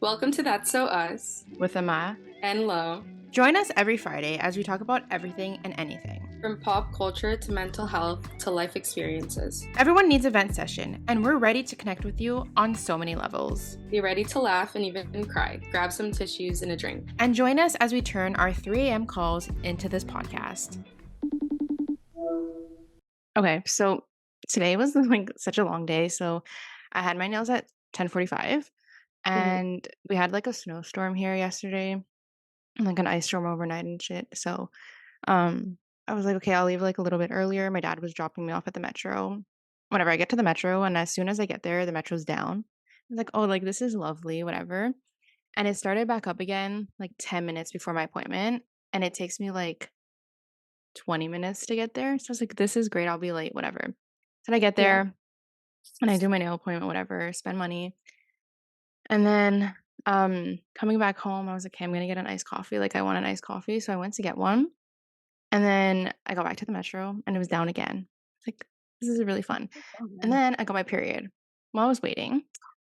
Welcome to That's So Us with Ama. and Lo. Join us every Friday as we talk about everything and anything. From pop culture to mental health to life experiences. Everyone needs a vent session, and we're ready to connect with you on so many levels. Be ready to laugh and even cry. Grab some tissues and a drink. And join us as we turn our 3 a.m. calls into this podcast. Okay, so today was like such a long day. So I had my nails at 10:45, and we had like a snowstorm here yesterday, like an ice storm overnight and shit. So I was like, okay, I'll leave like a little bit earlier. My dad was dropping me off at the metro. Whenever I get to the metro, and as soon as I get there, the metro's down. I was like, oh, like this is lovely, whatever. And it started back up again like 10 minutes before my appointment, and it takes me like 20 minutes to get there. So I was like, this is great. I'll be late, whatever. So I get there and I do my nail appointment, whatever, spend money. And then coming back home, I was like, okay, I'm gonna get an iced coffee. Like I want an iced coffee. So I went to get one. And then I got back to the metro and it was down again. Like, this is really fun. And then I got my period while I was waiting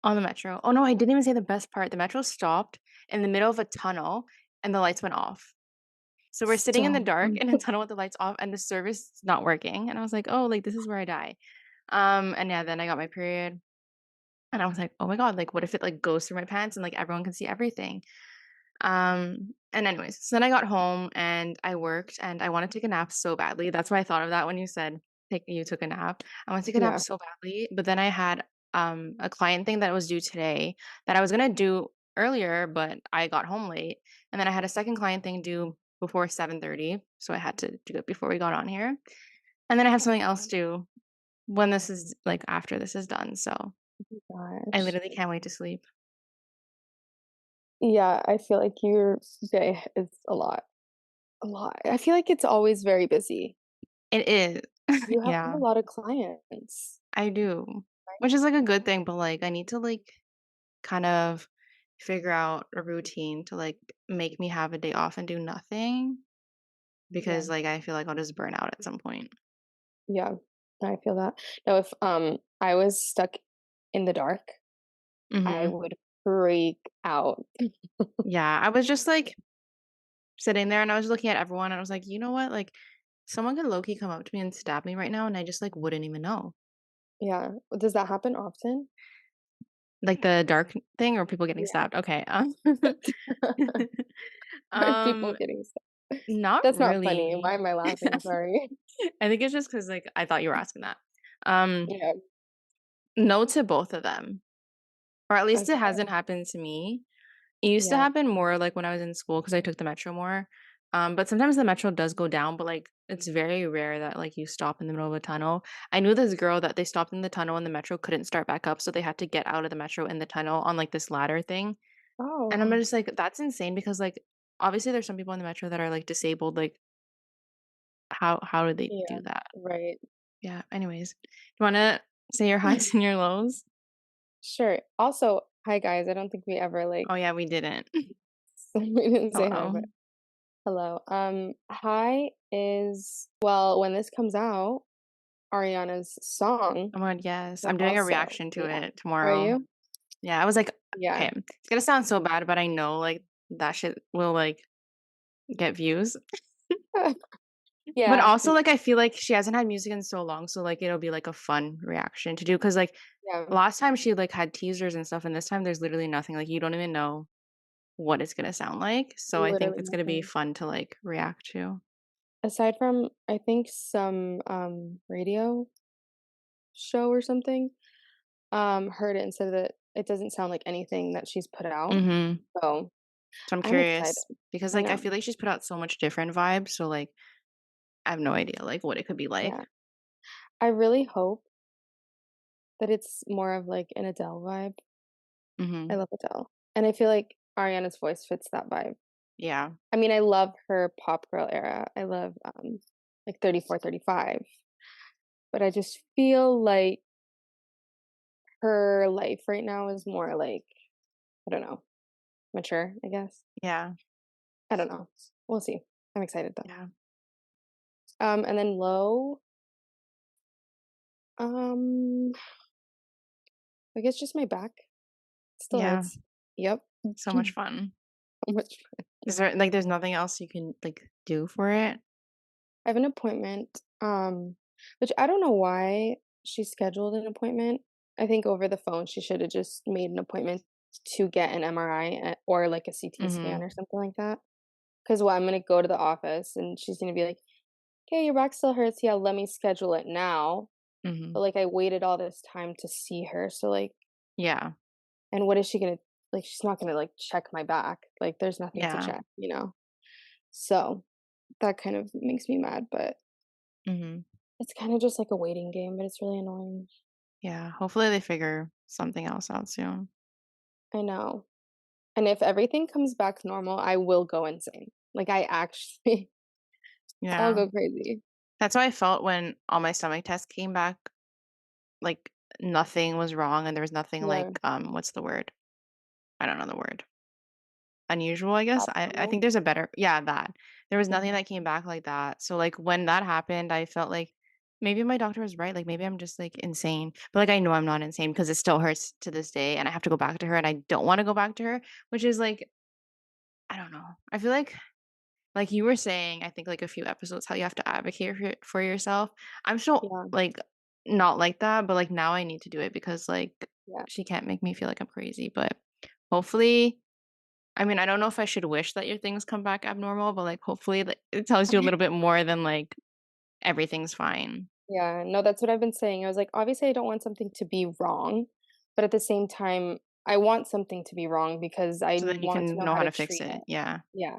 on the metro. Oh no, I didn't even say the best part. The metro stopped in the middle of a tunnel and the lights went off. So we're sitting in the dark in a tunnel with the lights off and the service is not working. And I was like, oh, like this is where I die. And yeah, then I got my period. And I was like, oh my God, like what if it like goes through my pants and like everyone can see everything? And anyways, so then I got home and I worked and I want to take a nap so badly. That's why I thought of that when you said you took a nap. I want to take a nap so badly, but then I had a client thing that was due today that I was gonna do earlier, but I got home late. And then I had a second client thing due before 7:30. So I had to do it before we got on here. And then I have something else due when this is like after this is done. So I Gosh. literally can't wait to sleep. Yeah, I feel like your day is a lot. A lot. I feel like it's always very busy. It is. You have a Yeah. lot of clients, I do, right? which is like a good thing, but like I need to like kind of figure out a routine to like make me have a day off and do nothing Yeah. because like I feel like I'll just burn out at some point. Yeah, I feel that. No, if I was stuck in the dark, I Hmm. would freak out. Yeah, I was just like sitting there and I was looking at everyone and I was like, you know what? Like someone could low key come up to me and stab me right now and I just like wouldn't even know. Yeah. Does that happen often? Like the dark thing or people getting Yeah. stabbed. Okay. Are people Um, getting stuck? not That's not funny. really. Why am I laughing? Sorry. I think it's just because like I thought you were asking that. Um, Yeah. no to both of them, or at least it Okay. hasn't happened to me. It used to Yeah. happen more like when I was in school because I took the metro more. But sometimes the metro does go down, but like it's very rare that like you stop in the middle of a tunnel. I knew this girl that they stopped in the tunnel and the metro couldn't start back up, so they had to get out of the metro in the tunnel on like this ladder thing. And I'm Oh. just like, that's insane because like obviously there's some people in the metro that are like disabled. Like how do they Yeah. do that? Right. Yeah. Anyways, you want to say your highs and your lows? Sure. Also, hi guys. I don't think we ever like Oh yeah, we didn't. we didn't say hi, but Hello. hello. Hi is well, when this comes out, Ariana's song Oh my god, yes. will I'm doing a also reaction to be out. it Are tomorrow. you? Yeah, I was like, Yeah. okay, it's gonna sound so bad, but I know like that shit will like get views. But Yeah. also like I feel like she hasn't had music in so long, so like it'll be like a fun reaction to do because like Yeah. last time she like had teasers and stuff, and this time there's literally nothing. Like you don't even know what it's gonna sound like. So I think Literally it's gonna be nothing. fun to like react to. Aside from I think some radio show or something, heard it and said that it doesn't sound like anything that she's put out. Mm-hmm. So So I'm I'm excited. curious because I like I know. feel like she's put out so much different vibes. So like I have no idea like what it could be like. Yeah. I really hope that it's more of like an Adele vibe. I Mm-hmm. love Adele. And I feel like Ariana's voice fits that vibe. Yeah. I mean, I love her pop girl era. I love like 34, 35. But I just feel like her life right now is more like, I don't know, mature, I guess. Yeah. I don't know. We'll see. I'm excited though. Yeah. And then low, um, I guess just my back. Still Yeah. hurts. Yep. So much fun. So much. Is there like there's nothing else you can like do for it? I have an appointment, which I don't know why she scheduled an appointment. I think over the phone she should have just made an appointment to get an MRI or like a CT scan Mhm. or something like that. Because well, I'm gonna go to the office and she's gonna be like, "Okay, your back still hurts. Yeah, let me schedule it now." Mhm. But like I waited all this time to see her, so like, Yeah. and what is she gonna like? She's not gonna like check my back. Like, there's nothing to Yeah. check. So that kind of makes me mad, but Mhm. it's kind of just like a waiting game, but it's really annoying. Yeah. Hopefully they figure something else out soon. I know. And if everything comes back normal, I will go insane. Like I actually I'll Yeah. go crazy. That's how I felt when all my stomach tests came back. Like nothing was wrong and there was nothing like Yeah. what's the word? I don't know the word. Unusual, I guess. I Abnormal. think there's a better yeah, that. There was nothing Mhm. that came back like that. So, like, when that happened, I felt like maybe my doctor was right, like, maybe I'm just, like, insane. But, like, I know I'm not insane because it still hurts to this day, and I have to go back to her, and I don't wanna go back to her, which is, like I don't know. I feel like you were saying, I think, like, a few episodes, how you have to advocate for yourself. I'm still, Yeah. like, not like that, but, like, now I need to do it because, like, Yeah. she can't make me feel like I'm crazy, but hopefully I mean, I don't know if I should wish that your things come back abnormal, but, like, hopefully, like, it tells you a little bit more than, like, everything's fine. Yeah, no, that's what I've been saying. I was like, obviously, I don't want something to be wrong, but at the same time, I want something to be wrong because I So then you want to can know know how how to to fix treat it. it. Yeah. Yeah.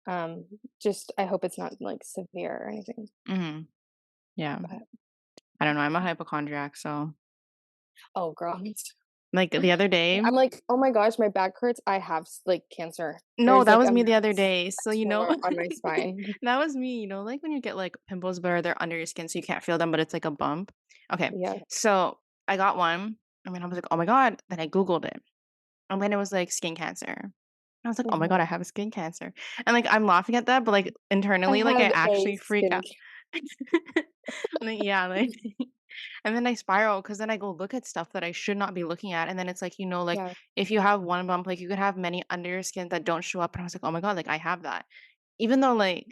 Um, just I hope it's not like severe or anything. Mhm. Yeah. But I don't know, I'm a hypochondriac, so oh, girl, like, the other day I'm like, oh my gosh, my back hurts. I have like cancer. no, There's that like was a me the other mass day. So, tumor on my spine. that was me, like, when you get, like, pimples, but they're under your skin, so you can't feel them, but it's like a bump? Okay. Yeah. So, I got one, and then I was like, "Oh my god." Then I Googled it, and then it was, like, skin cancer. I was like, "Oh my god, I Mhm. have skin cancer." And, like, I'm laughing at that, but, like, I internally, like, I have a actually freak skin. out. Like, yeah, like and then I spiral because then I go look at stuff that I should not be looking at, and then it's like, like, Yeah. if you have one bump, like, you could have many under your skin that don't show up, and I was like, "Oh my god, like, I have that." Even though, like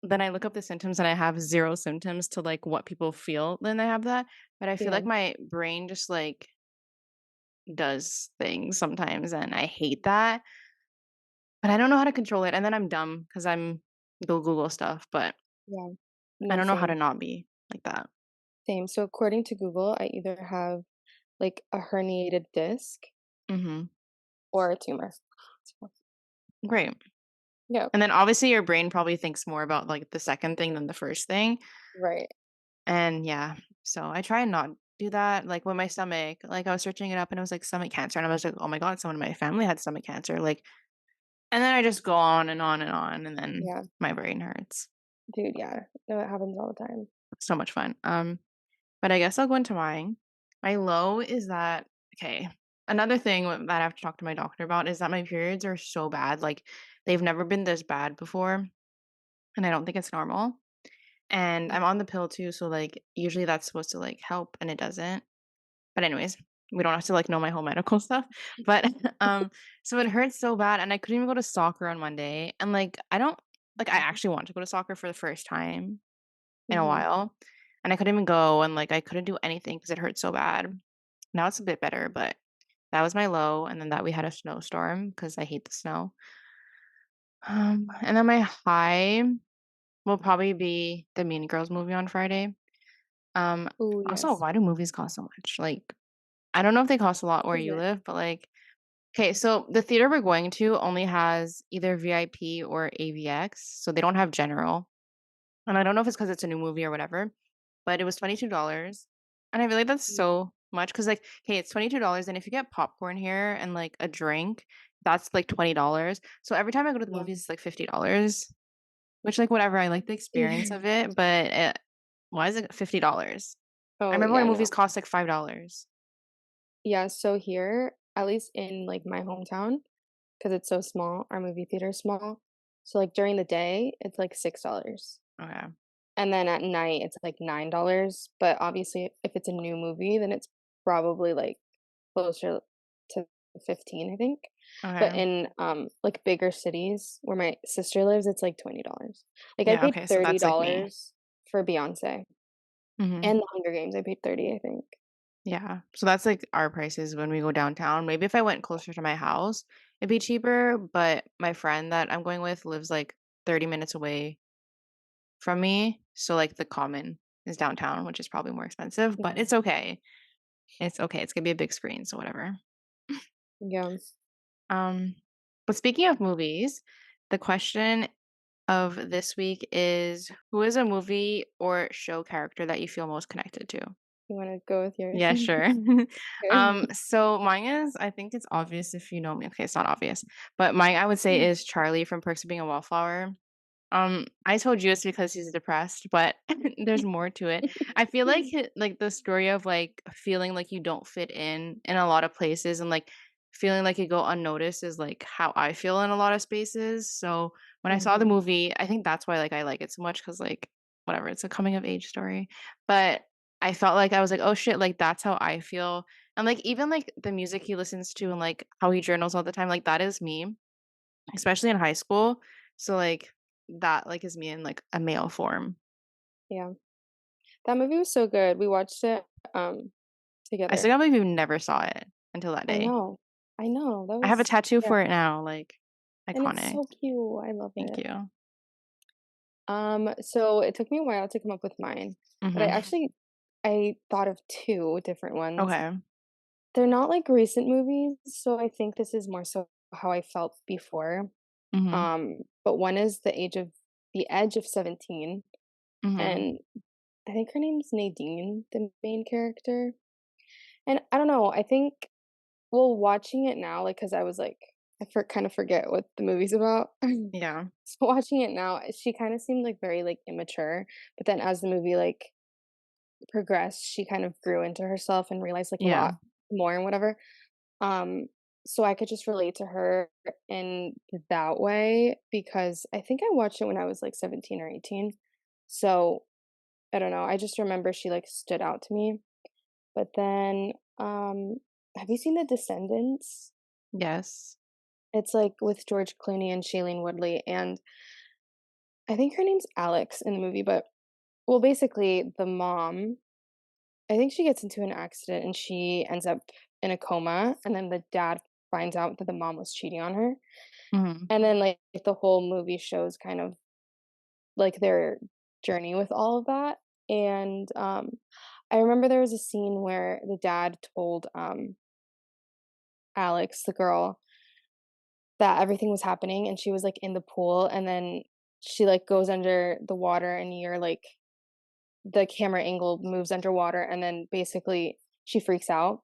then I look up the symptoms and I have 0 symptoms to, like, what people feel when they have that, but I feel Yeah. like my brain just, like, does things sometimes, and I hate that. But I don't know how to control it, and then I'm dumb because 'cause I'm go Google stuff, but Yeah. I No, don't know how to same. not be like that. Same. So according to Google, I either have like a herniated disc Mhm. or a tumor. So, Great. yeah. And then obviously your brain probably thinks more about, like, the second thing than the first thing, Right. and yeah, so I try and not do that, like, with my stomach, like, I was searching it up and it was, like, stomach cancer, and I was like, "Oh my god, someone in my family had stomach cancer," like and then I just go on and on and on, and then Yeah. my brain hurts. Dude, yeah. No, it happens all the time. So much fun. But I guess I'll go into mine. My low is that okay. Another thing that I have to talk to my doctor about is that my periods are so bad. Like they've never been this bad before, and I don't think it's normal. And I'm on the pill too, so like usually that's supposed to like help, and it doesn't. But anyways, we don't have to like know my whole medical stuff. But so it hurts so bad, and I couldn't even go to soccer on Monday. And like I don't like I actually want to go to soccer for the first time in a Mhm. while, and I couldn't even go, and, like, I couldn't do anything because it hurt so bad. Now it's a bit better, but that was my low, and then that we had a snowstorm because I hate the snow. And then my high will probably be the Mean Girls movie on Friday. Um, Oh, Also, yes. why do movies cost so much? Like, I don't know if they cost a lot where Is you it? live, but, like okay, so the theater we're going to only has either VIP or AVX, so they don't have general. And I don't know if it's because it's a new movie or whatever, but it was $22, and I feel like that's Mm, so much because like, hey, it's $22, and if you get popcorn here and, like, a drink, that's, like, $20. So every time I go to the yeah. movies, it's, like, $50, which, like, whatever, I like the experience of it, but why is it $50? I Oh, remember when yeah, movies no. cost, like, $5. Yeah, so here, at least in, like, my hometown, because it's so small, our movie theater is small, so, like, during the day, it's, like, $6, Okay. and then at night, it's, like, $9, but obviously, if it's a new movie, then it's probably, like, closer to 15, I think. But Okay. in, like, bigger cities where my sister lives, it's, like, $20. Like, I Yeah, paid okay, so that's like me. $30 for Beyoncé Mhm. and The Hunger Games, I paid 30, I think. Yeah. So that's like our prices when we go downtown. Maybe if I went closer to my house, it'd be cheaper, but my friend that I'm going with lives like 30 minutes away from me. So like the common is downtown, which is probably more expensive, but Mhm. it's okay. It's okay. It's gonna be a big screen, so whatever. Yeah. Um, but speaking of movies, the question of this week is who is a movie or show character that you feel most connected to? You wanna go with yours? Yeah, sure. Okay. So mine is, I think it's obvious if you know me. Okay, it's not obvious, but mine I would say is Charlie from Perks of Being a Wallflower. I told you it's because he's depressed, but there's more to it. I feel like like the story of like feeling like you don't fit in a lot of places and like feeling like you go unnoticed is like how I feel in a lot of spaces. So when I saw the Mhm. movie, I think that's why like I like it so much because like whatever, it's a coming of age story. But I felt like I was like, oh shit, like that's how I feel. And like even like the music he listens to and like how he journals all the time, like that is me, especially in high school. So like that like is me in like a male form. Yeah. That movie was so good. We watched it, I still together. can't believe you never saw it until that I day. know. I know, that I have a was tattoo yeah, for it now, like and it's iconic. so cute, I love Thank it. you. So it took me a while to come up with mine, but Mhm. I thought of 2 different ones. Okay. They're not, like, recent movies, so I think this is more so how I felt before. Mhm. But one is The Edge of 17, Mhm. and I think her name's Nadine, the main character, and I don't know, I think well, watching it now, like, because I was, like kind of forget what the movie's about. Yeah. So watching it now, she kinda seemed, like, very, like, immature, but then as the movie, like, progressed, she kind of grew into herself and realized, like, a Yeah. lot more and whatever. Um, so I could just relate to her in that way because I think I watched it when I was, like, 17 or 18. So, I don't know, I just remember she, like, stood out to me. But then, have you seen The Descendants? Yes. It's, like, with George Clooney and Shailene Woodley, and I think her name's Alex in the movie, but well, basically, the mom I think she gets into an accident and she ends up in a coma, and then the dad finds out that the mom was cheating on her. Mhm. And then, like, the whole movie shows kind of, like, their journey with all of that, and, I remember there was a scene where the dad told, Alex, the girl, that everything was happening, and she was, like, in the pool, and then she, like, goes under the water, and you're, like the camera angle moves underwater, and then basically she freaks out.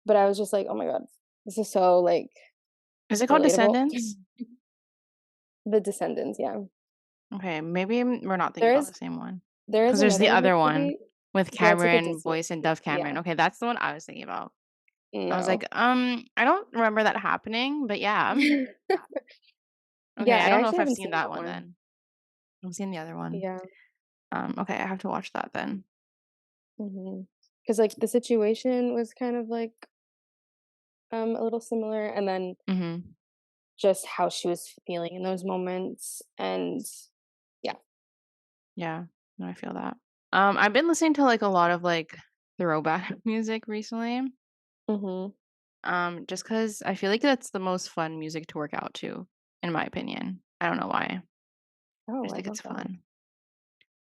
But I was just like, "Oh my god, this is so, like, Is it called relatable." Descendants? The Descendants, yeah. Okay, maybe we're not thinking There about is the same one. there is Because there's the another other one movie. with Yeah, it's like a Cameron Disney Boyce and movie. Dove Yeah. Cameron. Okay, that's the one I was thinking about. I was like, No. I don't remember that happening, but yeah. Okay, Yeah, I I don't know if actually I've haven't seen seen that that one one. then. I've seen the other one. Yeah. Okay, I have to watch that then. Because like, the situation was kind of, like, a little similar, and then Mhm. just how she was feeling in those moments, and yeah. Yeah. No, I feel that. I've been listening to like a lot of like throwback music recently. Mhm. Just because I feel like that's the most fun music to work out to, in my opinion. I don't know why. I Oh, just I think love it's that. fun.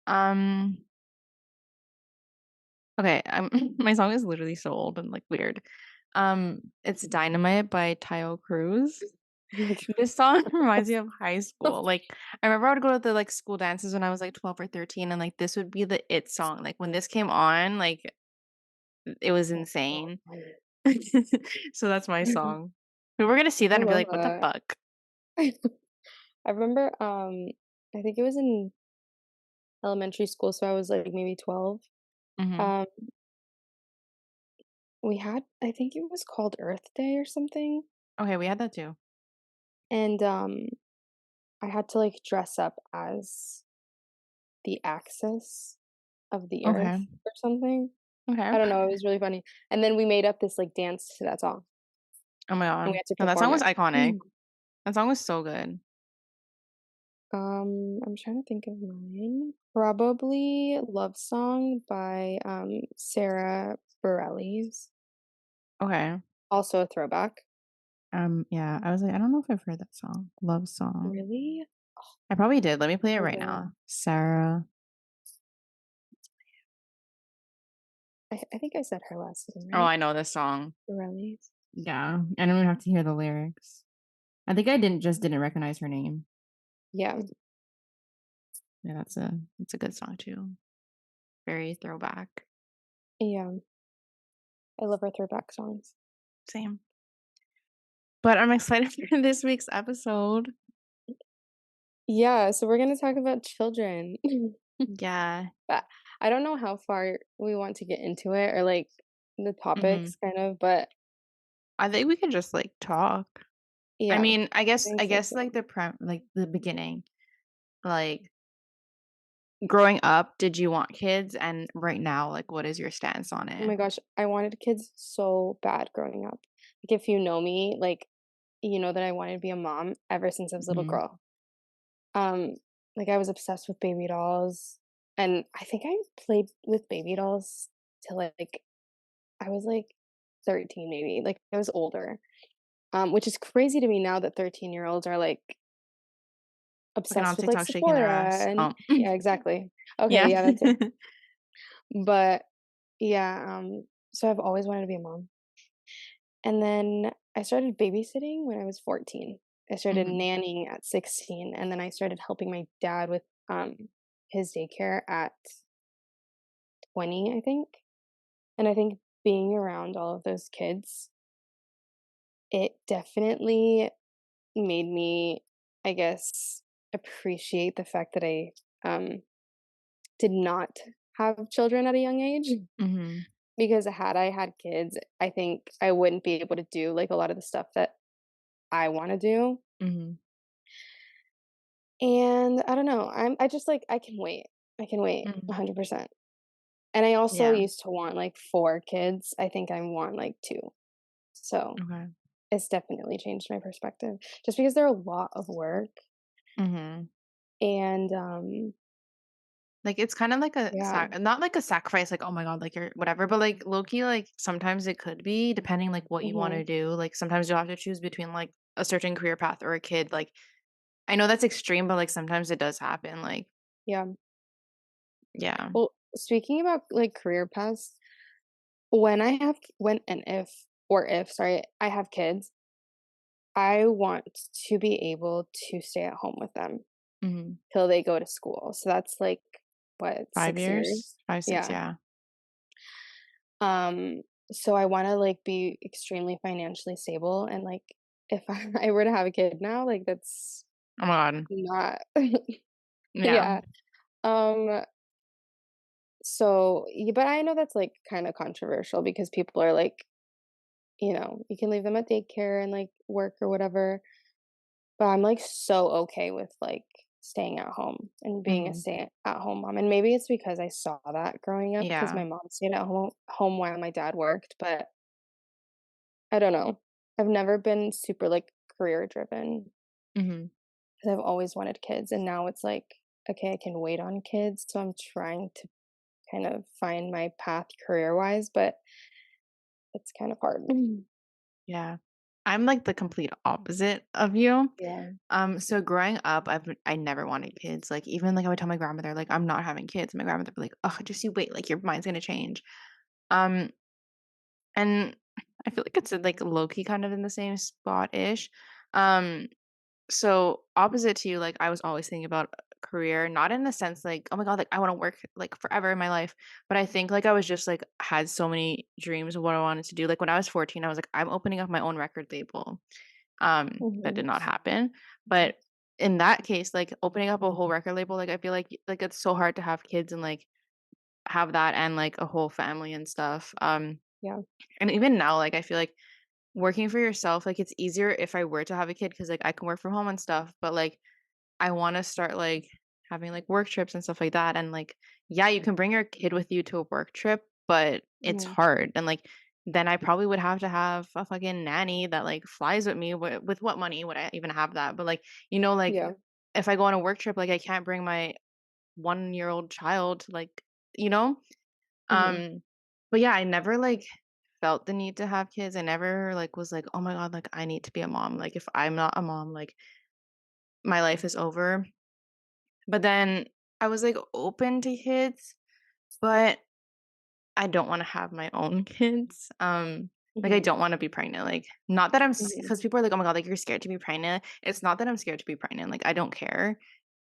Um, okay, my song is literally so old and like weird. It's Dynamite by Tayo Cruz. This song reminds me of high school. Like I remember I would go to the like school dances when I was like 12 or 13 and like this would be the it song. Like when this came on, like it was That's so insane. funny. So that's my song. We were gonna see I that and be love like, what the that. fuck? I remember, I think it was in elementary school, so I was, like, maybe 12. Hmm. Um, we had I think it was called Earth Day or something, Okay, we had that too. and, I had to, like, dress up as the axis of the Okay. Earth or something. Okay. I don't know, it was really funny, and then we made up this, like, dance to that song. Oh my and we god. had to No, that song perform was it. iconic. That song was so good. I'm trying to think of mine. Probably "Love Song" by, Sarah Bareilles, Okay. also a throwback. Yeah, I was like, I don't know if I've heard that song. Love song. Really? I probably did. Let me play it So right good. now. Sarah. I think I said her last name Oh, right. I know this song. Bareilles? Yeah. I don't even have to hear the lyrics. I think I didn't recognize her name. Yeah, Yeah, that's a good song too. Very throwback. yeah, I love her throwback songs. Same. But I'm excited for this week's episode. Yeah, so we're gonna talk about children. Yeah. But I don't know how far we want to get into it or, like, the Mhm. topics kind of, but I think we can just like talk. I yeah, mean, I I guess think I so guess too. like like the beginning. Like growing up, did you want kids? And right now, like what is your stance on Oh it? my gosh, I wanted kids so bad growing up. Like, if you know me, like, you know that I wanted to be a mom ever since I was a little Mhm. girl. Um, like, I was obsessed with baby dolls, and I think I played with baby dolls till, like, I was, like, 13 maybe, like, I was older, which is crazy to me now that 13-year-olds are, like, Looking on obsessed with, like, TikTok shaking their Sephora ass. and Oh. yeah, exactly. Okay, Yeah. yeah, that too. But, yeah, so I've always wanted to be a mom. And then I started babysitting when I was 14. I started Mhm. nannying at 16, and then I started helping my dad with, his daycare at 20, I think. And I think being around all of those kids, it definitely made me, I guess, appreciate the fact that I, did not have children at a young age. Mhm. Because had I had kids, I think I wouldn't be able to do, like, a lot of the stuff that I wanna do. Mhm. And I don't know, I just, like, I can wait. I can wait Mhm. 100%. And I also Yeah. used to want, like, 4 kids. I think I want, like, 2. So, Okay. it's definitely changed my perspective just because they're a lot of work Mhm. and, Like it's kind of like a yeah. not like a sacrifice, like oh my god, like you're whatever, but like low key, like sometimes it could be depending like what you want Mhm. to do. Like sometimes you'll have to choose between like a certain career path or a kid. Like I know that's extreme, but like sometimes it does happen. Like Yeah. yeah. Well, speaking about, like, career paths, when I have when and if, sorry, I have kids, I want to be able to stay at home with them Hmm. till they go to school. So that's like, what, 5 years, 6 years? 5, 6, Yeah. yeah. Um, so I wanna, like, be extremely financially stable and, like, if I were to have a kid now, like, that's Oh my god. not Yeah. yeah. Um, so yeah, but I know that's, like, kinda controversial because people are like, you can leave them at daycare and, like, work or whatever. But I'm, like, so okay with, like, staying at home and being a Hmm. stay-at-home mom, and maybe it's because I saw that growing up because Yeah. my mom stayed at home while my dad worked, but I don't know. I've never been super, like, career driven Hmm. 'cause I've always wanted kids, and now it's like, okay, I can wait on kids, so I'm trying to kind of find my path career-wise, but it's kind of hard. Yeah. I'm like the complete opposite of you. Yeah. So growing up, I never wanted kids. Like even like I would tell my grandmother, like, I'm not having kids. My grandmother would be like, oh, just you wait, like your mind's gonna change. Um, and I feel like it's like low key kind of in the same spot ish. Um, so opposite to you, like I was always thinking about a career, not in the sense like, oh my God, like I want to work like forever in my life. But I think like I was just like had so many dreams of what I wanted to do. Like when I was 14, I was like, I'm opening up my own record label. That did Mhm. not happen. But in that case, like opening up a whole record label, like I feel like it's so hard to have kids and like have that and like a whole family and stuff. Yeah. And even now, like I feel like working for yourself, like it's easier if I were to have a kid because like I can work from home and stuff. But like I want to start like having like work trips and stuff like that. And like, yeah, you can bring your kid with you to a work trip, but it's Mhm. hard. And like then I probably would have to have a fucking nanny that, like, flies with me. With what money would I even have that? But, like, like, Yeah. if I go on a work trip, like, I can't bring my one-year-old child, like, you know? Mhm. Um, but yeah, I never, like, felt the need to have kids. I never, like, was like, "Oh my god, like, I need to be a mom." Like, if I'm not a mom, like, my life is over. But then I was, like, open to kids, but I don't wanna have my own kids. Like, I Mhm. don't wanna be pregnant, like, not that I'm Mhm. because people are like, "Oh my god, like, you're scared to be pregnant." It's not that I'm scared to be pregnant, like, I don't care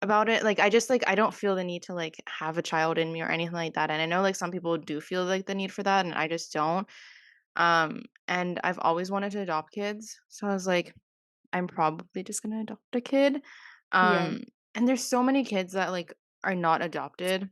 about it. Like, I just, like, I don't feel the need to, like, have a child in me or anything like that, and I know, like, some people do feel, like, the need for that, and I just don't. And I've always wanted to adopt kids, so I was like, "I'm probably just gonna adopt a kid." Yeah. Um, and there's so many kids that, like, are not adopted,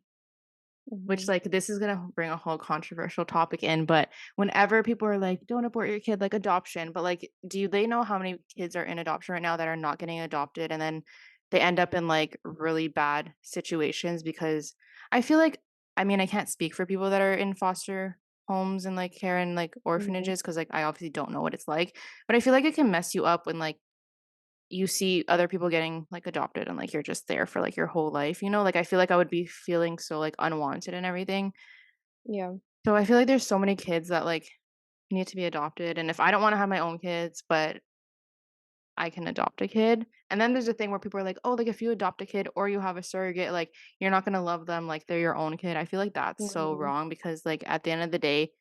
which, Mhm. like, this is gonna bring a whole controversial topic in, but whenever people are like, "Don't abort your kid," like, adoption, but, like, do they know how many kids are in adoption right now that are not getting adopted, and then they end up in, like, really bad situations because I feel like I mean, I can't speak for people that are in foster homes and, like, care and, like, Mhm. orphanages because like, I obviously don't know what it's like, but I feel like it can mess you up when, like, you see other people getting, like, adopted and, like, you're just there for, like, your whole life, you know? Like, I feel like I would be feeling so, like, unwanted and everything. Yeah. So I feel like there's so many kids that, like, need to be adopted, and if I don't wanna have my own kids, but I can adopt a kid, and then there's a thing where people are like, "Oh, like, if you adopt a kid or you have a surrogate, like, you're not gonna love them like they're your own kid." I feel like that's so Mhm. wrong because, like, at the end of the day,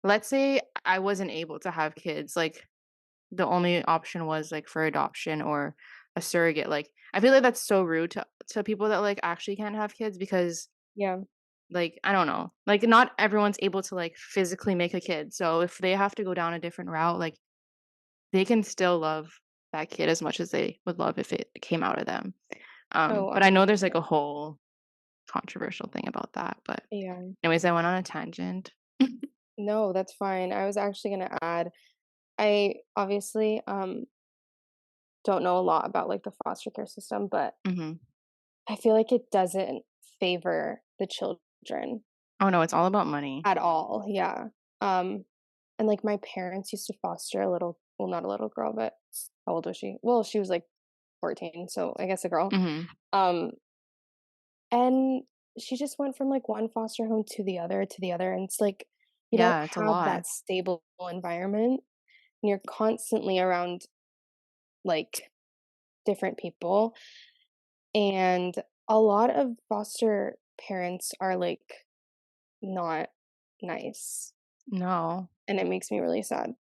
let's say I wasn't able to have kids, like, the only option was, like, for adoption or a surrogate, like, I feel like that's so rude to people that, like, actually can't have kids because, Yeah. like, I don't know, like, not everyone's able to, like, physically make a kid, so if they have to go down a different route, like, they can still love that kid as much as they would love if it came out of them. Oh, But I know there's, like, 100%. a whole controversial thing about that, but Yeah. anyways, I went on a tangent. No, that's fine. I was actually gonna add, I obviously, don't know a lot about, like, the foster care system, but Mhm. I feel like it doesn't favor the children Oh, no, it's all about money. at all, yeah. Um, and, like, my parents used to foster a little, well, not a little girl, but how old was she? Well, she was, like, 14, so I guess a girl. Mhm. Um, and she just went from, like, one foster home to the other, and it's like, you don't Yeah, it's a have lot. that stable environment, and you're constantly around, like, different people, and a lot of foster parents are, like, not nice, No. and it makes me really sad,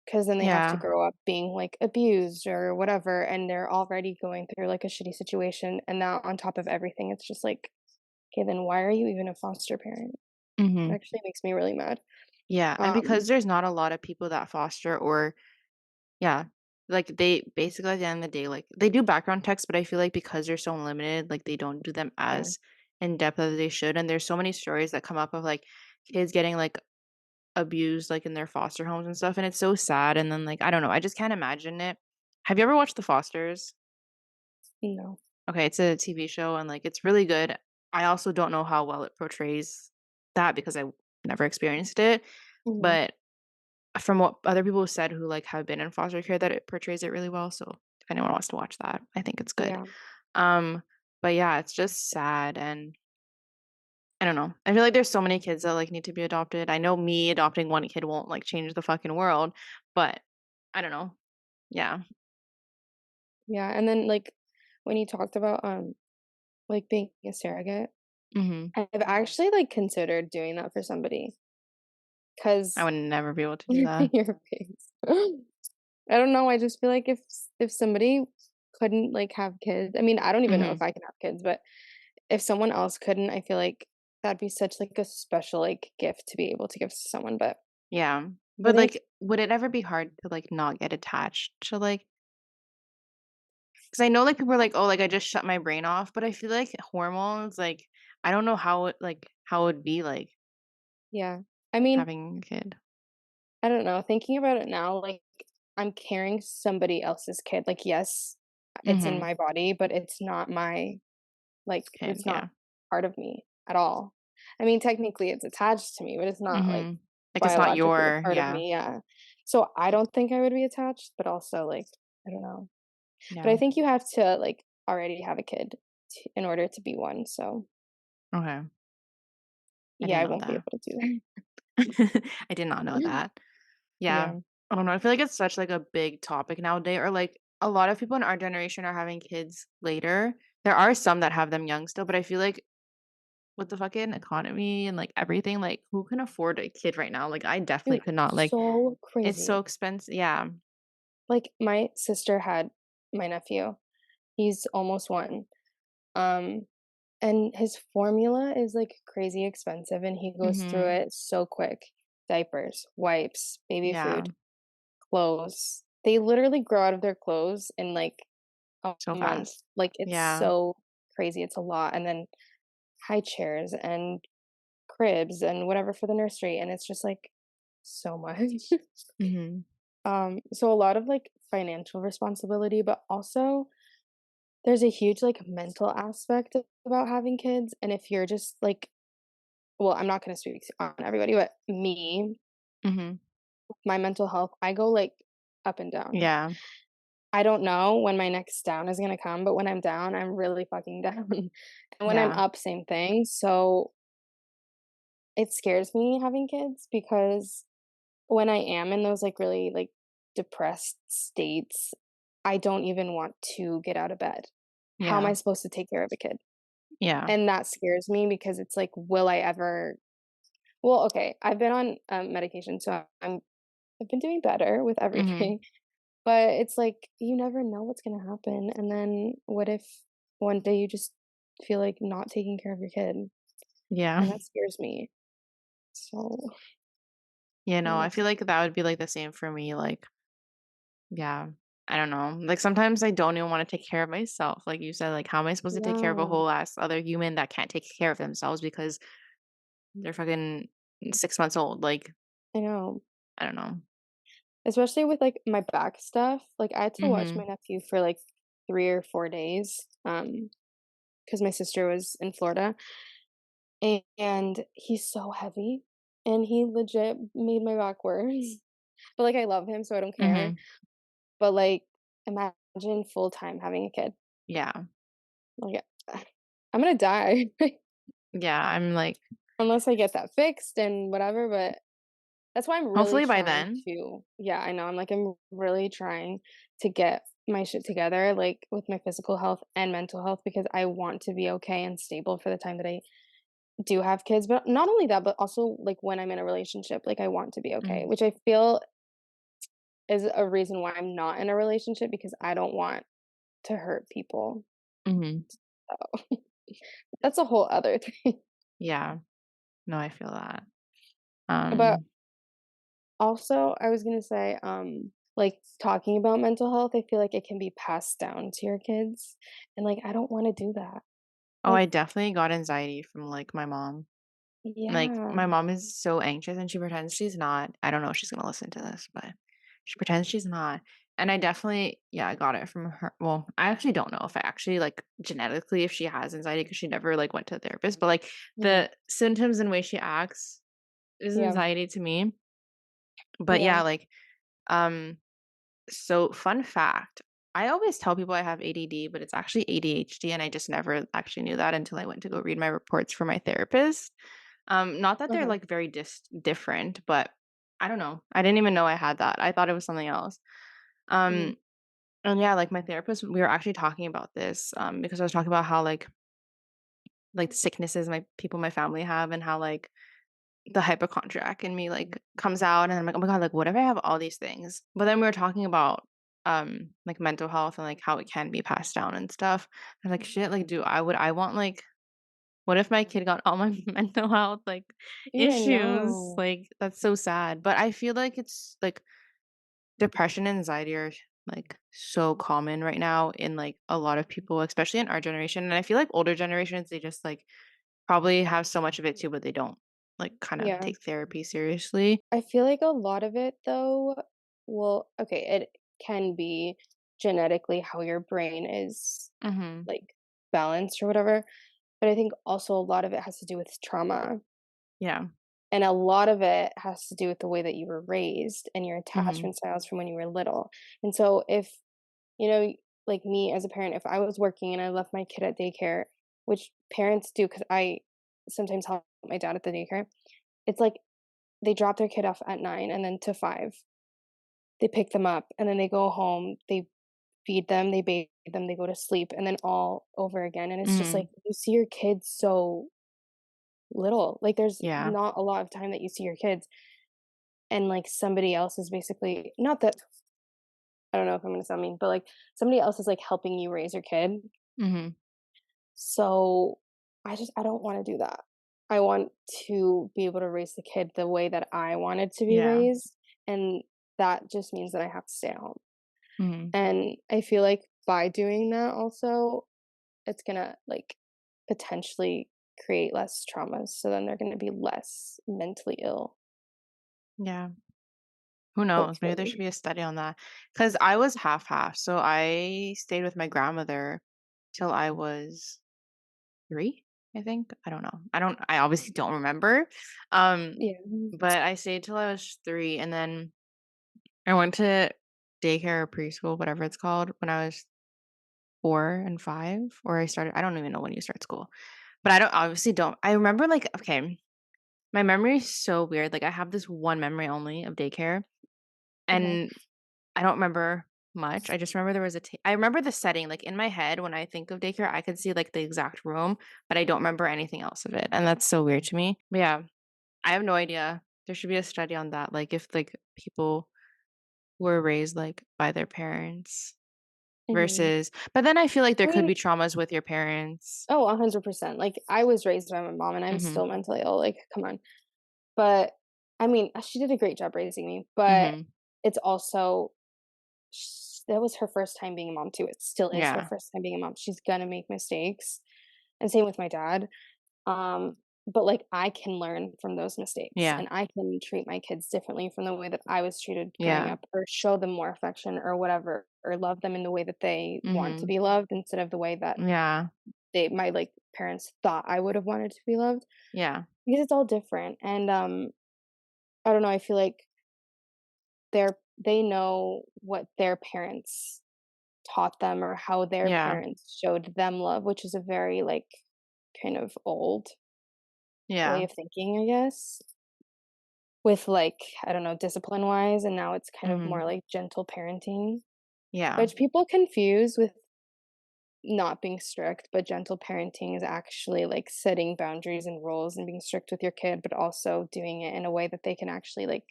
because then they have to Yeah. grow up being, like, abused or whatever, and they're already going through, like, a shitty situation, and now on top of everything, it's just like, "Okay, then why are you even a foster parent?" It Mhm. actually makes me really mad. Yeah, and because Um, there's not a lot of people that foster or yeah, like, they basically, at the end of the day, like, they do background checks, but I feel like because they're so limited, like, they don't do them yeah. as in depth as they should, and there's so many stories that come up of, like, kids getting, like, abused, like, in their foster homes and stuff, and it's so sad, and then, like, I don't know, I just can't imagine it. Have you ever watched The Fosters? No. Okay, it's a TV show, and, like, it's really good. I also don't know how well it portrays that because I never experienced it, Mhm. but from what other people have said who, like, have been in foster care that it portrays it really well, so if anyone wants to watch that, I think it's good. Yeah. Um, but yeah, it's just sad, and I don't know. I feel like there's so many kids that, like, need to be adopted. I know me adopting one kid won't, like, change the fucking world, but I don't know. Yeah. Yeah, and then, like, when you talked about, like, being a surrogate, Mhm. I've actually, like, considered doing that for somebody, I 'cause would never be able to do that. your face. I don't know, I just feel like if somebody couldn't, like, have kids, I mean, I don't even know if Mhm. I can have kids, but if someone else couldn't, I feel like that'd be such, like, a special, like, gift to be able to give to someone, but Yeah. I But, think like, would it ever be hard to, like, not get attached to, like 'cause I know, like, people are like, "Oh, like, I just shut my brain off," but I feel like hormones, like, I don't know how it would be like yeah. I mean, having a kid. I don't know, thinking about it now, like, I'm carrying somebody else's kid, like, yes, it's in Mhm. my body, but it's not my, like, Kid, it's not yeah. part of me at all. I mean, technically, it's attached to me, but it's not, like, Mhm. Like, it's not biologically a your part of yeah, me, yeah. So I don't think I would be attached, but also, like, I don't know. But I yeah, think you have to, like, already have a kid t in order to be one, so, okay. I yeah, didn't I know won't be that. able to do that. I did not know that. Yeah. Yeah. I don't know, I feel like it's such, like, a big topic nowadays, or, like, a lot of people in our generation are having kids later. There are some that have them young still, but I feel like with the fucking economy and, like, everything, like, who can afford a kid right now? Like, I definitely Dude, could not, like, so it's so crazy. expensive. Yeah. Like, my sister had my nephew. He's almost 1. Um, and his formula is, like, crazy expensive, and he goes through Mhm. it so quick. Diapers, wipes, baby Yeah. food, clothes. They literally grow out of their clothes in, like, a So month. fast. Like, it's Yeah. so crazy, it's a lot, and then high chairs and cribs and whatever for the nursery, and it's just, like, so much. Mhm. So a lot of, like, financial responsibility, but also there's a huge, like, mental aspect about having kids, and if you're just, like well, I'm not gonna speak on everybody, but me, Mhm. my mental health, I go, like, up and down. Yeah. I don't know when my next down is gonna come, but when I'm down, I'm really fucking down. And when I'm Yeah. up, same thing. So it scares me having kids because when I am in those, like, really, like, depressed states, I don't even want to get out of bed. How am Yeah. I supposed to take care of a kid? Yeah. And that scares me because it's like, will I ever well, okay, I've been on, medication, so I've been doing better with Mhm. everything, but it's like, you never know what's gonna happen, and then what if one day you just feel like not taking care of your kid? Yeah. And that scares me. So, You I know, don't I know. feel like that would be, like, the same for me, like, yeah, I don't know. Like, sometimes I don't even wanna take care of myself. Like you said, like, how am I supposed to take care of a Yeah, whole ass other human that can't take care of themselves because they're fucking 6 months old? Like, I know. I don't know. Especially with, like, my back stuff, like, I had to watch my Mhm. nephew for, like, 3 or 4 days, because my sister was in Florida, and he's so heavy, and he legit made my back worse. But, like, I love him, so I don't care. Mhm. But, like, imagine full-time having a kid. Yeah. Like, I'm gonna die Yeah, I'm like, unless I get that fixed and whatever, but that's why I'm really hopefully by trying then. to yeah, I know, I'm really trying to get my shit together, like, with my physical health and mental health because I want to be okay and stable for the time that I do have kids, but not only that, but also, like, when I'm in a relationship, like, I want to be okay, Mhm. which I feel is a reason why I'm not in a relationship because I don't want to hurt people. Mhm. So, that's a whole other thing. Yeah. No, I feel that. But Um, also, I was gonna say, like, talking about mental health, I feel like it can be passed down to your kids, and, like, I don't wanna do that. oh, Like I definitely got anxiety from, like, my mom. Like, yeah. my mom is so anxious and she pretends she's not. I don't know if she's gonna listen to this, but she pretends she's not. And I definitely, yeah, I got it from her. Well, I actually don't know if I actually like genetically if she has anxiety because she never like went to a therapist, but like Mhm. the symptoms and way she acts is Yeah, anxiety to me. But yeah. yeah, like um so fun fact, I always tell people I have ADD, but it's actually ADHD and I just never actually knew that until I went to go read my reports for my therapist. Not that they're, Uh-huh. like, very different, but I don't know. I didn't even know I had that. I thought it was something else. Mhm. Um, and yeah, like, my therapist, we were actually talking about this, because I was talking about how, like, the sicknesses my people in my family have and how, like, the hypochondriac in me, like, comes out, and I'm like, "Oh my god, like, what if I have all these things?" But then we were talking about, like, mental health and, like, how it can be passed down and stuff. I'm like, "Shit, like, would I want, like what if my kid got all my mental health, like, Dude, I issues? know. Like, that's so sad, but I feel like it's, like, depression and anxiety are, like, so common right now in, like, a lot of people, especially in our generation, and I feel like older generations, they just, like, probably have so much of it too, but they don't, like, kind of Yeah. take therapy seriously. I feel like a lot of it though well, okay, it can be genetically how your brain is, Mhm. like, balanced or whatever, but I think also a lot of it has to do with trauma. Yeah. And a lot of it has to do with the way that you were raised and your Mhm. attachment styles from when you were little. And so if, you know, like me as a parent, if I was working and I left my kid at daycare, which parents do because I sometimes help my dad at the daycare, it's like they drop their kid off at 9 and then to 5. They pick them up and then they go home, they feed them, they bathe them, they go to sleep, and then all over again. And it's just like Mhm. you see your kids so little. Like there's Yeah. not a lot of time that you see your kids and like somebody else is basically not that I don't know if I'm gonna sound mean, but like somebody else is like helping you raise your kid. Mhm. So I don't want to do that. I want to be able to raise the kid the way that I wanted to be Yeah. raised. And that just means that I have to stay at home. Mhm. And I feel like by doing that also, it's gonna like potentially create less traumas. So then they're gonna be less mentally ill, Yeah. Who knows? Maybe there should hopefully. be a study on that. Cause I was half-half. So I stayed with my grandmother till I was 3, I think. I don't know. I obviously don't remember. Um, Yeah. but I stayed till I was 3, and then I went to daycare or preschool, whatever it's called, when I was 4 and 5, or I don't even know when you start school. But I don't obviously don't I remember, like, okay, my memory is so weird. Like, I have this one memory only of daycare, Uh-huh. and I don't remember much. I just remember there was I remember the setting, like, in my head when I think of daycare, I could see, like, the exact room, but I don't remember anything else of it, and that's so weird to me. But yeah, I have no idea. There should be a study on that, like, if, like, people were raised, like, by their parents Mhm. versus but then I feel like there I could mean, be traumas with your parents. oh, 100%. Like I was raised by my mom and I'm Mhm. still mentally ill. Like, come on. But I mean, she did a great job raising me, but Mhm. it's also that was her first time being a mom too. It still is her Yeah. first time being a mom. She's gonna make mistakes. And same with my dad. Um, but like I can learn from those mistakes Yeah. and I can treat my kids differently from the way that I was treated growing Yeah. up or show them more affection or whatever or love them in the way that they want to Mhm. be loved instead of the way that Yeah. they my like parents thought I would have wanted to be loved Yeah. because it's all different. And I don't know, I feel like they know what their parents taught them or how their Yeah. parents showed them love, which is a very like kind of old way Yeah. of thinking, I guess. With, like, I don't know, discipline-wise, and now it's kind of more Mhm. like gentle parenting, Yeah. which people confuse with not being strict, but gentle parenting is actually, like, setting boundaries and rules and being strict with your kid, but also doing it in a way that they can actually, like,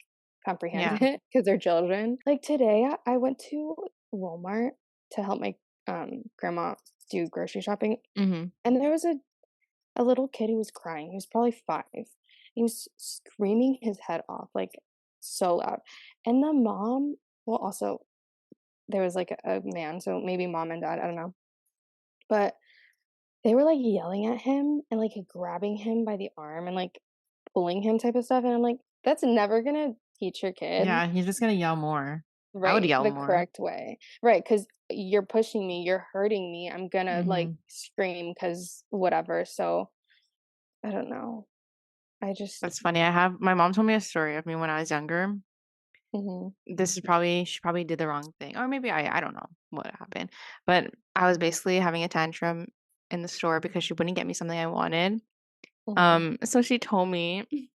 comprehend Yeah. it because 'cause they're children. Like, today, I went to Walmart to help my, grandma do grocery shopping, Mhm. and there was a little kid who was crying. He was probably 5. He was screaming his head off, like, so loud. And the mom well, also, there was, like, a man, so maybe mom and dad, I don't know. But they were, like, yelling at him and, like, grabbing him by the arm and, like, pulling him type of stuff, and I'm like, "That's never gonna teach your kid, Yeah, he's just gonna yell more. I would right, yell the more. correct way." Right? Because 'cause you're pushing me, you're hurting me, I'm gonna, like, Mhm. scream because whatever, so I don't know. I just That's funny. I have my mom told me a story of me when I was younger. Mhm. This is probably she probably did the wrong thing, or maybe I don't know what happened, but I was basically having a tantrum in the store because she wouldn't get me something I wanted. Mhm. So she told me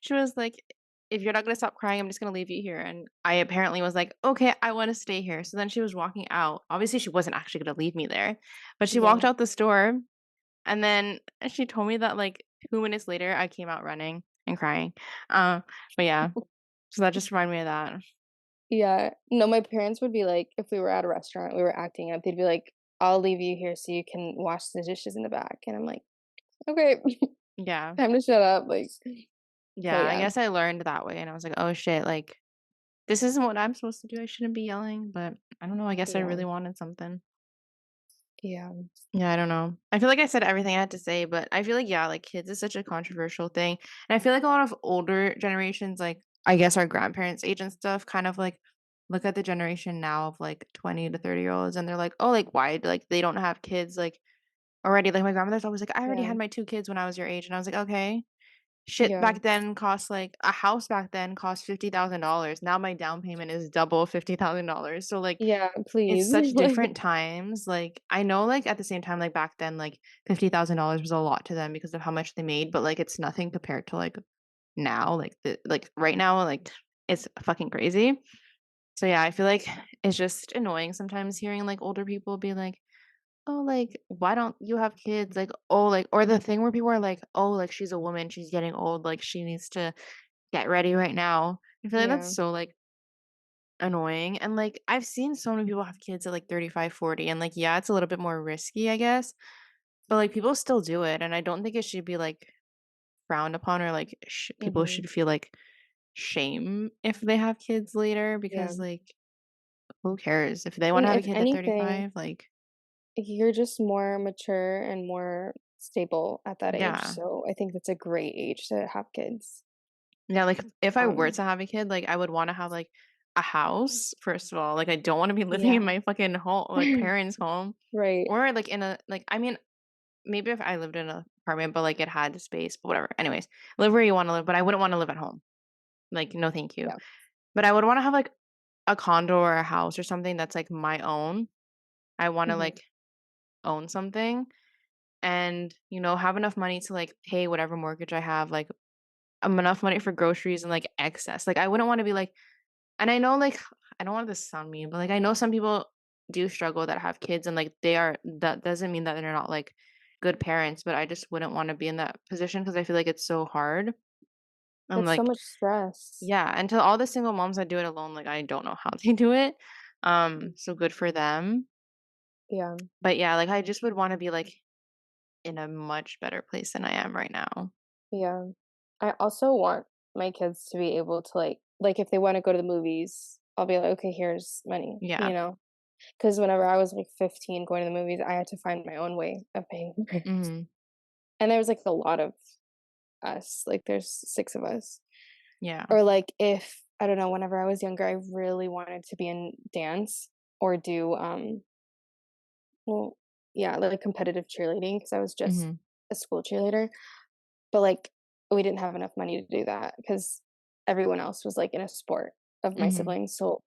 she was like, "If you're not gonna stop crying, I'm just gonna leave you here." And I apparently was like, "Okay, I want to stay here." So then she was walking out. Obviously, she wasn't actually gonna leave me there, but she walked Yeah. out the store, and then she told me that like 2 minutes later, I came out running and crying. Uh, but yeah, so that just reminded me of that. Yeah. No, my parents would be like if we were at a restaurant, we were acting up, they'd be like, "I'll leave you here so you can wash the dishes in the back." And I'm like, "Okay, Yeah. time to shut up." Like, so Yeah, I yeah. guess I learned that way, and I was like, "Oh, shit, like, this isn't what I'm supposed to do, I shouldn't be yelling," but I don't know, I guess I Yeah. really wanted something. Yeah. Yeah, I don't know. I feel like I said everything I had to say, but I feel like, yeah, like, kids is such a controversial thing, and I feel like a lot of older generations, like, I guess our grandparents' age and stuff, kind of, like, look at the generation now of, like, 20 to 30-year-olds, and they're like, "Oh, like, why, like, they don't have kids, like, already?" Like, my grandmother's always like, "I already Yeah. had my 2 kids when I was your age," and I was like, "Okay." Shit Yeah. back then cost like a house back then cost $50,000. Now my down payment is double $50,000. So like Yeah, it's please. such Like, different times. Like I know like at the same time like back then like $50,000 was a lot to them because of how much they made, but like it's nothing compared to like now like right now like it's fucking crazy. So yeah, I feel like it's just annoying sometimes hearing like older people be like, "Oh, like why don't you have kids?" Like, "Oh, like," or the thing where people are like, "Oh, like she's a woman, she's getting old, like she needs to get ready right now." I feel like that's yeah. so like annoying. And like I've seen so many people have kids at like 35, 40, and like yeah, it's a little bit more risky, I guess. But like people still do it, and I don't think it should be like frowned upon or like people Mhm. should feel like shame if they have kids later Yeah. because like who cares if they I want to mean, have a if kid at anything, 35 like you're just more mature and more stable at that age, yeah. so I think that's a great age to have kids. Yeah, like if I were Um, to have a kid, like I would want to have like a house first of all. Like I don't want to be living in yeah. my fucking home, like parents' home, Right. or like in a like I mean maybe if I lived in an apartment, but like it had space, but whatever. Anyways, live where you want to live, but I wouldn't want to live at home. Like no, thank you. Yeah. But I would want to have like a condo or a house or something that's like my own. I want to Mhm. like own something and have enough money to like pay whatever mortgage I have, like enough money for groceries and like excess. Like I wouldn't want to be like. And I know, like, I don't want this to sound mean, but like, I know some people do struggle that have kids, and like, that doesn't mean that they're not like good parents, but I just wouldn't want to be in that position because I feel like it's so hard. I'm It's so like, much stress. yeah. And to all the single moms that do it alone, like, I don't know how they do it. So good for them. Yeah. But yeah, like, I just would want to be like in a much better place than I am right now. Yeah. I also want my kids to be able to like if they wanna go to the movies, I'll be like, "Okay, here's money," Yeah. you know? Because whenever I was, like, 15 going to the movies, I had to find my own way of paying for it. Hmm. And there was, like, a lot of us, like, there's 6 of us. Yeah. Or, like, if I don't know, whenever I was younger, I really wanted to be in dance or do, well, yeah, like, competitive cheerleading because I was just Hmm. a school cheerleader. But, like, we didn't have enough money to do that because everyone else was, like, in a sport of my Hmm. siblings, so,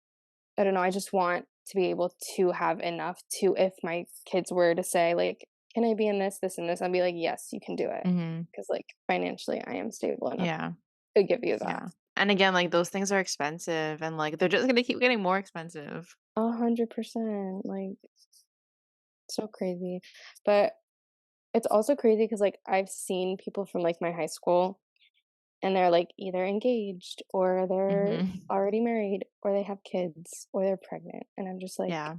I don't know, I just want to be able to have enough to if my kids were to say, like, "Can I be in this, this, and this?" I'd be like, "Yes, you can do it," Hmm. because like, financially, I am stable enough Yeah. to give you that. Yeah. And again, like those things are expensive and like they're just gonna keep getting more expensive. 100%, like, so crazy, but it's also crazy because like, I've seen people from, like, my high school, and they're, like, either engaged, or they're Hmm. already married, or they have kids, or they're pregnant, and I'm just Yeah.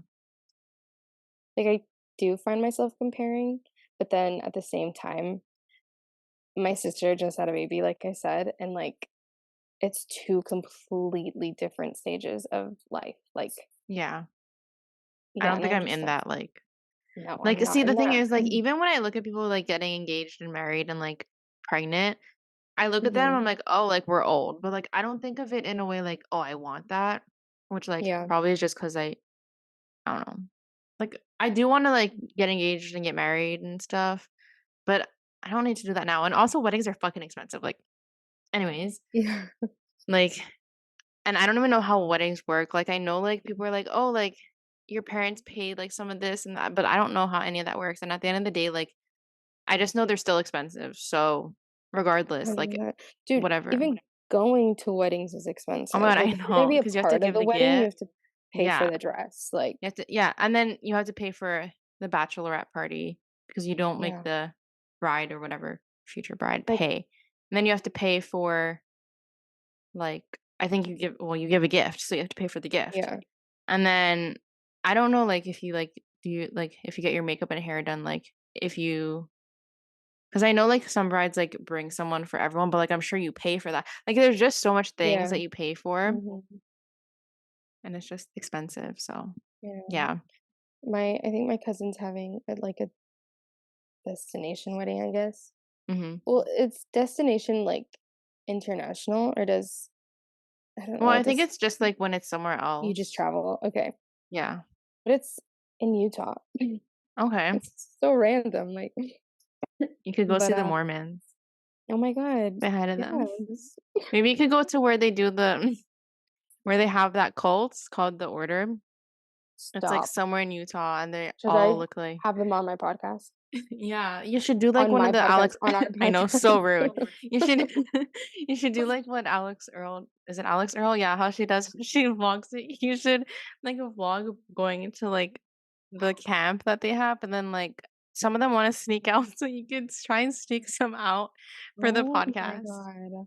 I do find myself comparing, but then at the same time, my sister just had a baby, like I said, and, like, it's 2 completely different stages of life, like Yeah. I yeah, don't and think I'm I'm just in that "No, like I'm not see the in thing that." is like even when I look at people like getting engaged and married and like pregnant, I look at them and Mhm. I'm like, "Oh, like we're old." But like I don't think of it in a way like, "Oh, I want that." Which like Yeah, probably is just cuz I don't know. Like I do want to like get engaged and get married and stuff, but I don't need to do that now. And also weddings are fucking expensive. Like anyways, yeah, like and I don't even know how weddings work. Like I know like people are like, "Oh, like your parents paid like some of this and that," but I don't know how any of that works. And at the end of the day, like I just know they're still expensive. So regardless, like 100%. Dude, whatever. even going to weddings is Oh my expensive, god, I like, if you're gonna know be a because you have to part of give the the wedding, you have gift. to pay for Yeah, the dress, like you have to. Yeah, and then you have to pay for the bachelorette party because you don't make yeah, the bride or whatever future bride like pay. And then you have to pay for like I think you give a gift, so you have to pay for the gift. yeah, And then I don't know like if you like do you like if you get your makeup and hair done like if you because I know like some brides like bring someone for everyone, but like I'm sure you pay for that. Like there's just so much things yeah, that you pay for mhm, and it's just expensive. So yeah. yeah. I think my cousin's having a destination wedding, I guess. Hmm. Well, it's destination, like, international, or does I don't Well, know, I think does it's just like when it's somewhere you just else. travel? Okay. Yeah. But it's in Utah. Okay. It's so random, like You could go but, see the Mormons. Oh my god. Say hi to them. Yes. Maybe you could go to where they do the where they have that cult called The Order. It's like Stop. somewhere in Utah, and they Should all I look like have them on my podcast? yeah, you should do like On one of my the podcast, Alex on our I know, podcast. so rude. You should you should do like what Alex Earl is it Alex Earl? Yeah, how she does she vlogs it. You should like a vlog going into like the camp that they have, and then like some of them want to sneak out, so you could try and sneak some out for the Oh my podcast. god.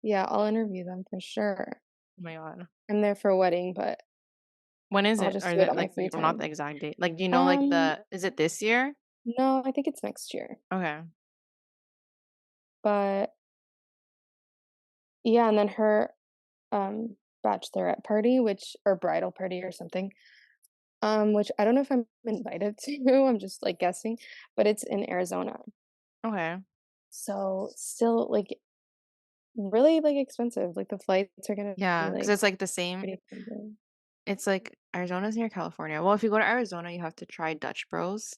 Yeah, I'll interview them for sure. Oh my god. I'm there for a wedding, but When is I'll it? just Or do is it it on my like free not the time. exact date? Like, do you know like Um, is it this year? no, I think it's next year. Okay. But yeah, and then her um bachelorette party, which or bridal party or something, which I don't know if I'm invited to. I'm just like guessing, but it's in Arizona. Okay. So still like really like expensive. Like the flights are gonna be Yeah, because like it's like the same. pretty expensive. It's like Arizona's near California. Well, if you go to Arizona, you have to try Dutch Bros.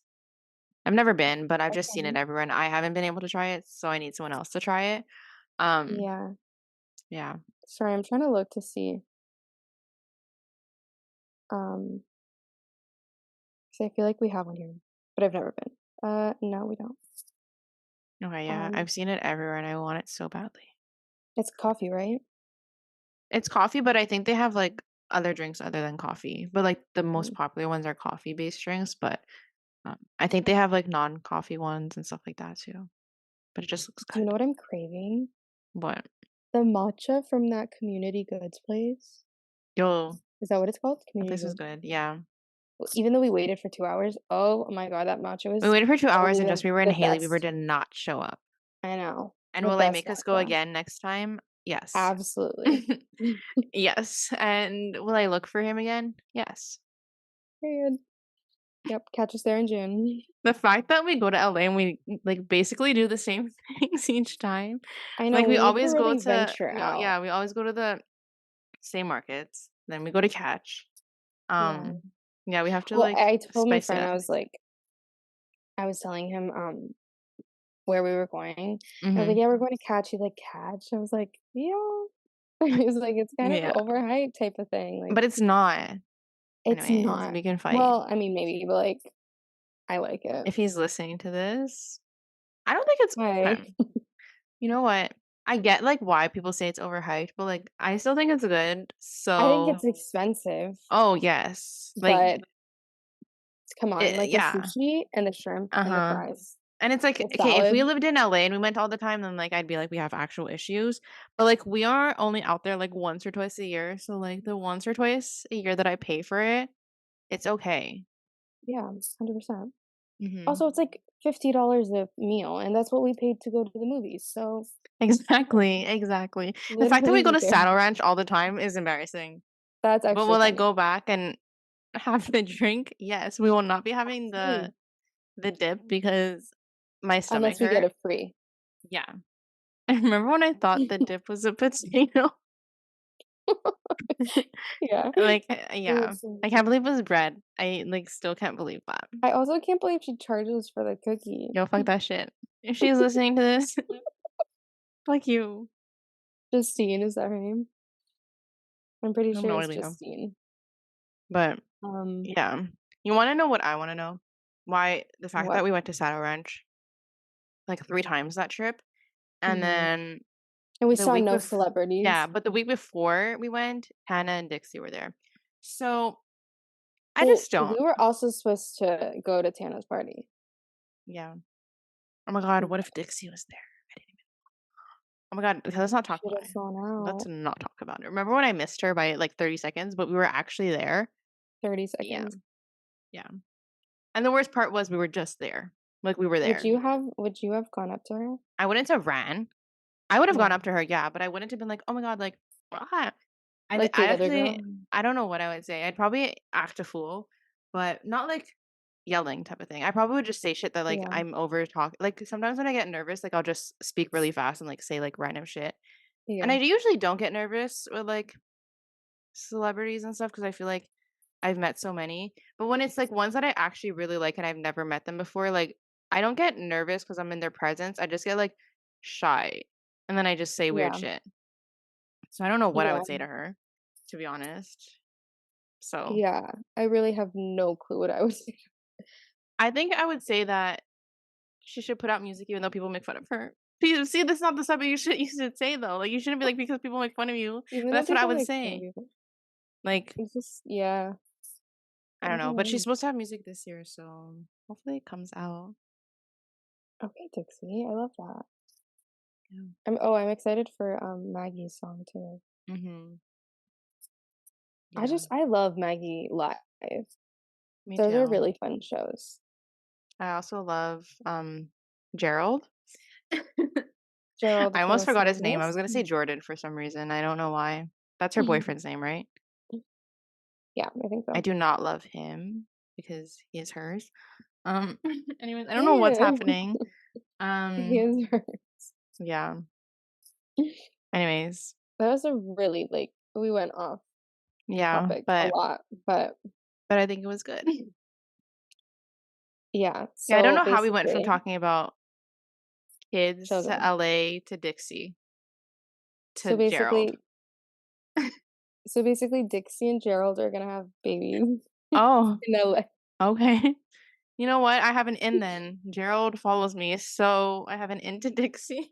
I've never been, but I've just seen it Okay. everywhere, and I haven't been able to try it, so I need someone else to try it. Um, Yeah. yeah. Sorry, I'm trying to look to see. Um, 'Cause I feel like we have one here, but I've never been. No, we don't. Okay, yeah. Um, I've seen it everywhere, and I want it so badly. it's coffee, right? It's coffee, but I think they have like other drinks other than coffee. But like the most Mm. popular ones are coffee-based drinks, but I think they have like non-coffee ones and stuff like that too. But it just looks Do you know good. what I'm craving? But The matcha from that community goods place. yo, Is that what it's called? that Community place was goods. good. Yeah. Well, even though we waited for 2 hours, oh my god, that matcha We was waited for 2 hours, probably and just Bieber and the Haley Bieber best. did not show up. I know. And The will they best make us go matcha. again next time? Yes. Absolutely. Yes. And will I look for him again? Yes. Period. Yep, catch us there in June. The fact that we go to LA and we like basically do the same things each time. I know Like we we need to always go really to venture out. yeah, we always go to the same markets. Then we go to Catch. Yeah. Yeah, we have to Well, like I told my spice it friend, up. I was telling him, where we were going. I was like, Mhm. "Yeah, we're going to Catch." He's like, "Catch?" I was like, "Yeah." He's like, "It's kind of Yeah. overhyped type of thing." Like, But it's not. it's Anyways, not. we can fight. Well, I mean, maybe, but like, I like it. If he's listening to this, I don't think it's Hi. okay. You know what? I get like why people say it's overhyped, but like I still think it's good. I think So, it's expensive, oh yes, like but come on, like the yeah, sushi and the shrimp and the uh-huh. fries, And it's like, the okay, if we salad. lived in LA and we went all the time, then like I'd be like, we have actual issues. But like we are only out there like once or twice a year. So like the once or twice a year that I pay for it, it's okay. Yeah, 100%. Hmm. Also, it's like $50 a meal, and that's what we paid to go to the movies. So Exactly, exactly. The fact that literally, we go who to cares? Saddle Ranch all the time is embarrassing. That's But actually will I funny. go back and have the drink? Yes. We will not be having Absolutely. the dip because my stomach Unless we get hurt. it free. Yeah. I remember when I thought the dip was a potato. Yeah. Like, yeah. That's so I can't funny. believe it was bread. I like still can't believe that. I also can't believe she charges for the cookie. Yo, fuck that shit. If she's listening to this, fuck you. Justine, is that her name? I'm pretty I have sure no it's idea. Justine. But Um, yeah. You wanna know what I wanna know? Why the fact that what? we went to Saddle Ranch like 3 times that trip, and Mhm. then And we the saw week no before, yeah, celebrities. but the week before we went, Hannah and Dixie were there. So I Well, just we don't. were also supposed to go to Tana's party. Yeah. Oh my god, what Yeah, if Dixie was there? I didn't even. Oh my god, okay, let's not talk should about have it. flown Let's out not talk about it. Remember when I missed her by like 30 seconds, but we were actually there? 30 Yeah. seconds. Yeah. And the worst part was we were just there. Like we were there. Would you have gone up to her? I wouldn't have ran. I would have gone Yeah. up to her, yeah, but I wouldn't have been like, "Oh my god, like, ah." Like I the other actually girl? I don't know what I would say. I'd probably act a fool, but not like yelling type of thing. I probably would just say shit that like Yeah. I'm over talk. Like sometimes when I get nervous, like I'll just speak really fast and like say like random shit. And I Yeah. usually don't get nervous with like celebrities and stuff because I feel like I've met so many. But when it's like ones that I actually really like and I've never met them before, like I don't get nervous because I'm in their presence. I just get like shy, and then I just say weird Yeah, shit. So I don't know what I yeah, would say to her, to be honest. So yeah. I really have no clue what I would say. I think I would say that she should put out music even though people make fun of her. See, that's not the stuff that you should say though. Like you shouldn't be like because people make fun of you. Even But though that's what I people would make fun of say. you. Like It's just yeah, I I don't don't know, but she's know. supposed to have music this year, so hopefully it comes out. Okay, Dixie, I love that. Yeah. I'm excited for, Maggie's song too. Mhm. Yeah. I love Maggie live. Me Those are too. really fun shows. I also love Gerald. Gerald I almost from forgot Snow his name. I was Days? gonna say Jordan for some reason. I don't know why. That's her boyfriend's name, right? Yeah, I think I so. do not love him because he is hers. Um, anyways, I don't know what's Ew. happening. He Um, is her. yeah. Anyways, That was a really, like we went off yeah, topic a but lot, but I think it was good. yeah, Yeah, I don't so know how we went from basically talking about kids to children. LA to Dixie to So Gerald. basically so basically Dixie and Gerald are gonna have babies Oh, in LA. okay. You know what? I have an in then. Gerald follows me, so I have an in to Dixie.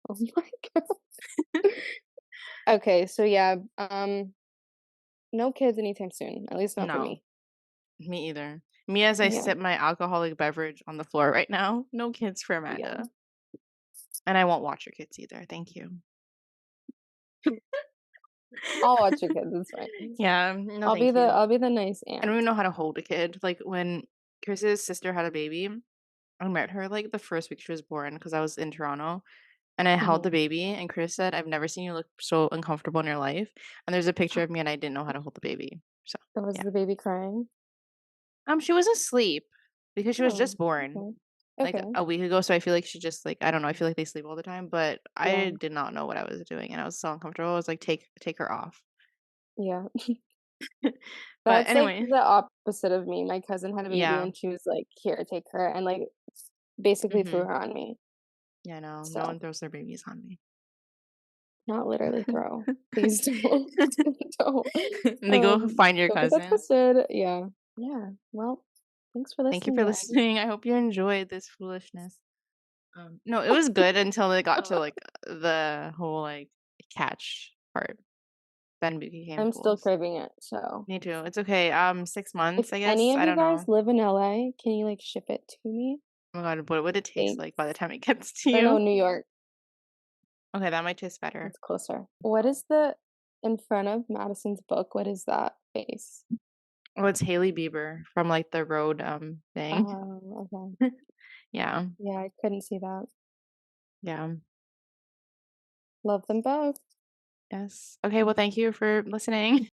Oh my god. Okay, so yeah, no kids anytime soon, at least not for No, me. me either. Me as I Yeah, sip my alcoholic beverage on the floor right now. No kids for yeah. Amanda. And I won't watch your kids either. Thank you. I'll watch your kids, it's fine. Yeah, no, thank you. I'll be the nice I don't aunt. even know how to hold a kid. Like when Chris's sister had a baby, I met her like the first week she was born because I was in Toronto and I held the Mhm. baby and Chris said, I've never seen you look so uncomfortable in your life. And there's a picture of me and I didn't know how to hold the baby. So Was yeah. the baby crying? She was asleep because she was Oh, just born okay. like Okay, a week ago. So I feel like she just like I don't know, I feel like they sleep all the time, but yeah, I did not know what I was doing and I was so uncomfortable. I was like, take her off. yeah. But That's, like, anyway, the opposite of me. My cousin had a baby yeah. and she was like, "Here, take her," and, like, basically threw Hmm. her on me. Yeah, no So, one throws their babies on me. not literally throw. Please don't. Don't. And they go find your Don't get that cousin. twisted. Yeah. Yeah. Well, thanks for Thank you listening, for guys. listening. I hope you enjoyed this foolishness. No, it was good until it got to like the whole like catch part. Then it became I'm still fools. craving it, so Me too. It's okay. 6 months, if I any guess. of I you don't guys know. live in LA, can you, like, ship it to me? Oh my god, what would it taste Thanks. like by the time it gets to Or no, you? New York. Okay, that might taste better. It's closer. What is the in front of Madison's book, what is that face? Oh, it's Haley Bieber from like the road thing. Oh, okay. Yeah. Yeah, I couldn't see that. Yeah. Love them both. Yes. Okay, well thank you for listening.